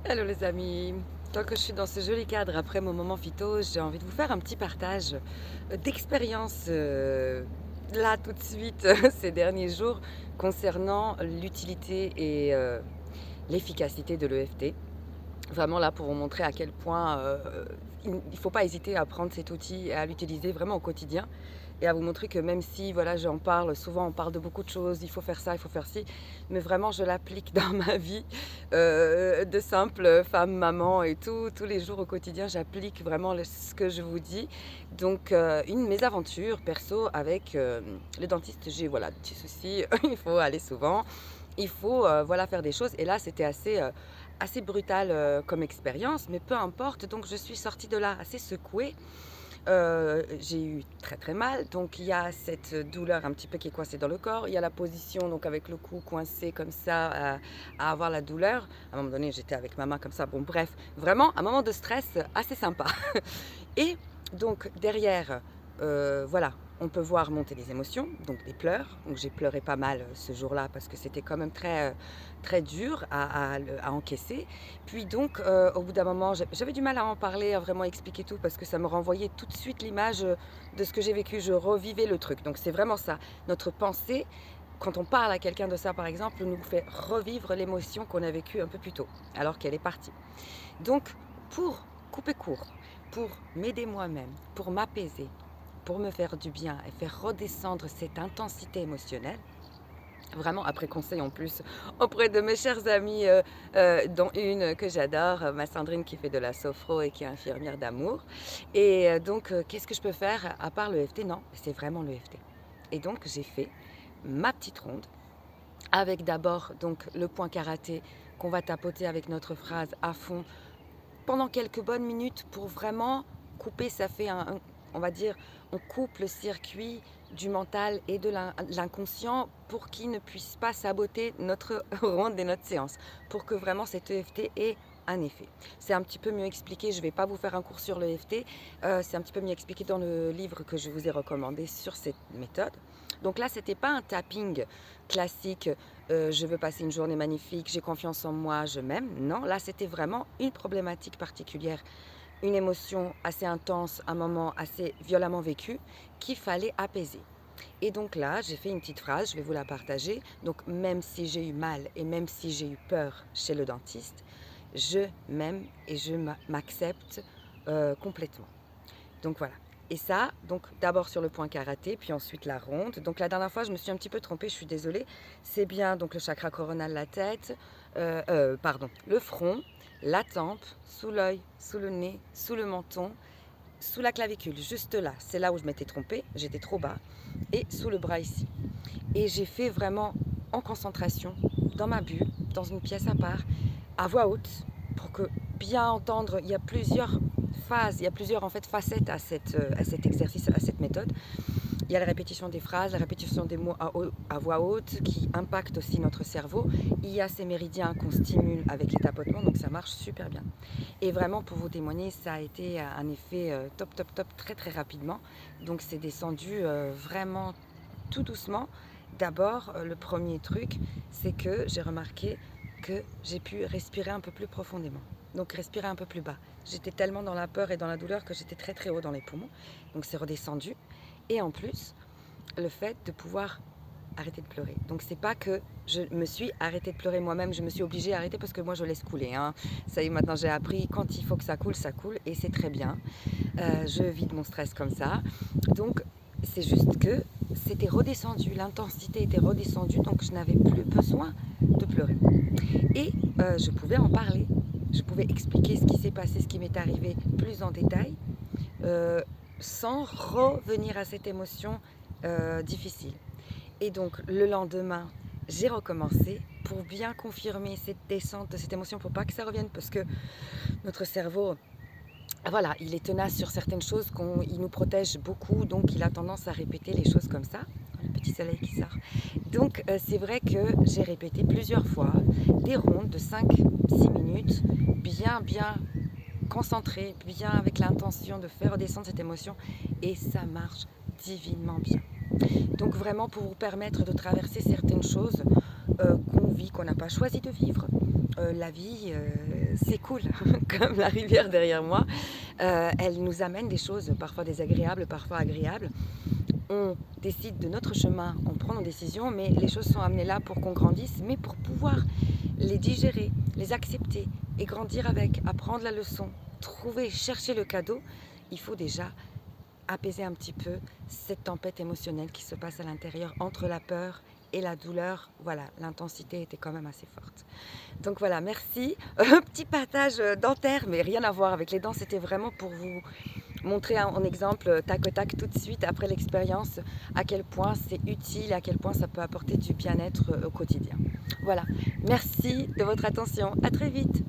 Hello les amis, tant que je suis dans ce joli cadre après mon moment phyto, j'ai envie de vous faire un petit partage d'expérience là tout de suite ces derniers jours concernant l'utilité et l'efficacité de l'EFT. Vraiment là pour vous montrer à quel point il ne faut pas hésiter à prendre cet outil et à l'utiliser vraiment au quotidien et à vous montrer que même si voilà j'en parle souvent, on parle de beaucoup de choses, il faut faire ça, il faut faire ci, mais vraiment je l'applique dans ma vie de simple femme, maman et tout, tous les jours au quotidien, j'applique vraiment ce que je vous dis. Donc une de mes aventures perso avec le dentiste, j'ai voilà des petits soucis, il faut aller souvent, il faut voilà faire des choses et là c'était assez brutal comme expérience, mais peu importe. Donc je suis sortie de là assez secouée. J'ai eu très très mal, donc il y a cette douleur un petit peu qui est coincée dans le corps, il y a la position donc avec le cou coincé comme ça à avoir la douleur. À un moment donné j'étais avec ma main comme ça, bon bref, vraiment un moment de stress assez sympa. Et donc derrière, voilà, on peut voir monter les émotions, donc des pleurs. Donc j'ai pleuré pas mal ce jour-là parce que c'était quand même très dur à encaisser. Puis donc au bout d'un moment, j'avais du mal à en parler, à vraiment expliquer tout parce que ça me renvoyait tout de suite l'image de ce que j'ai vécu. Je revivais le truc. Donc c'est vraiment ça. Notre pensée, quand on parle à quelqu'un de ça par exemple, nous fait revivre l'émotion qu'on a vécue un peu plus tôt, alors qu'elle est partie. Donc, pour couper court, pour m'aider moi-même, pour m'apaiser, pour me faire du bien et faire redescendre cette intensité émotionnelle, vraiment après conseil en plus auprès de mes chers amis, dont une que j'adore, ma Sandrine qui fait de la sophro et qui est infirmière d'amour. Et donc, qu'est-ce que je peux faire à part le l'EFT? Non, c'est vraiment le l'EFT. Et donc, j'ai fait ma petite ronde avec d'abord donc le point karaté qu'on va tapoter avec notre phrase à fond pendant quelques bonnes minutes pour vraiment couper. Ça fait on va dire, on coupe le circuit du mental et de l'inconscient pour qu'il ne puisse pas saboter notre ronde et notre séance, pour que vraiment cet EFT ait un effet. C'est un petit peu mieux expliqué, je ne vais pas vous faire un cours sur l'EFT, c'est un petit peu mieux expliqué dans le livre que je vous ai recommandé sur cette méthode. Donc là, c'était pas un tapping classique, je veux passer une journée magnifique, j'ai confiance en moi, je m'aime. Non, là, c'était vraiment une problématique particulière, une émotion assez intense, un moment assez violemment vécu qu'il fallait apaiser. Et donc là, j'ai fait une petite phrase, je vais vous la partager. Donc même si j'ai eu mal et même si j'ai eu peur chez le dentiste, je m'aime et je m'accepte complètement. Donc voilà. Et ça, donc d'abord sur le point karaté, puis ensuite la ronde. Donc la dernière fois, je me suis un petit peu trompée, je suis désolée. C'est bien donc le chakra coronal, la tête, pardon, le front, la tempe, sous l'œil, sous le nez, sous le menton, sous la clavicule, juste là. C'est là où je m'étais trompée, j'étais trop bas. Et sous le bras ici. Et j'ai fait vraiment en concentration, dans ma bulle, dans une pièce à part, à voix haute, pour que bien entendre, il y a plusieurs phases, il y a plusieurs en fait facettes à cet exercice, à cette méthode. Il y a la répétition des phrases, la répétition des mots à voix haute qui impacte aussi notre cerveau. Il y a ces méridiens qu'on stimule avec les tapotements, donc ça marche super bien. Et vraiment, pour vous témoigner, ça a été un effet top, top, top, très, très rapidement. Donc c'est descendu vraiment tout doucement. D'abord, le premier truc, c'est que j'ai remarqué que j'ai pu respirer un peu plus profondément. Donc respirer un peu plus bas. J'étais tellement dans la peur et dans la douleur que j'étais très très haut dans les poumons. Donc c'est redescendu. Et en plus, le fait de pouvoir arrêter de pleurer. Donc c'est pas que je me suis arrêtée de pleurer moi-même, je me suis obligée à arrêter parce que moi je laisse couler. Hein. Ça y est, maintenant j'ai appris, quand il faut que ça coule et c'est très bien. Je vide mon stress comme ça. Donc c'est juste que c'était redescendu, l'intensité était redescendue, donc je n'avais plus besoin de pleurer. Et je pouvais en parler, je pouvais expliquer ce qui s'est passé, ce qui m'est arrivé plus en détail, euh, sans revenir à cette émotion difficile. Et donc le lendemain, j'ai recommencé pour bien confirmer cette descente de cette émotion, pour pas que ça revienne, parce que notre cerveau, voilà, il est tenace sur certaines choses, il nous protège beaucoup, donc il a tendance à répéter les choses comme ça. Le petit soleil qui sort. Donc c'est vrai que j'ai répété plusieurs fois des rondes de 5-6 minutes, bien concentrées, bien avec l'intention de faire descendre cette émotion, et ça marche divinement bien. Donc vraiment pour vous permettre de traverser certaines choses qu'on vit, qu'on n'a pas choisi de vivre. La vie, c'est cool, comme la rivière derrière moi. Elle nous amène des choses parfois désagréables, parfois agréables. On décide de notre chemin, on prend nos décisions, mais les choses sont amenées là pour qu'on grandisse, mais pour pouvoir les digérer, les accepter et grandir avec, apprendre la leçon, trouver, chercher le cadeau, il faut déjà apaiser un petit peu cette tempête émotionnelle qui se passe à l'intérieur entre la peur et la douleur. Voilà, l'intensité était quand même assez forte. Donc voilà, merci. Petit partage dentaire, mais rien à voir avec les dents, c'était vraiment pour vous montrer en exemple, tac au tac, tout de suite après l'expérience, à quel point c'est utile, à quel point ça peut apporter du bien-être au quotidien. Voilà, merci de votre attention, à très vite.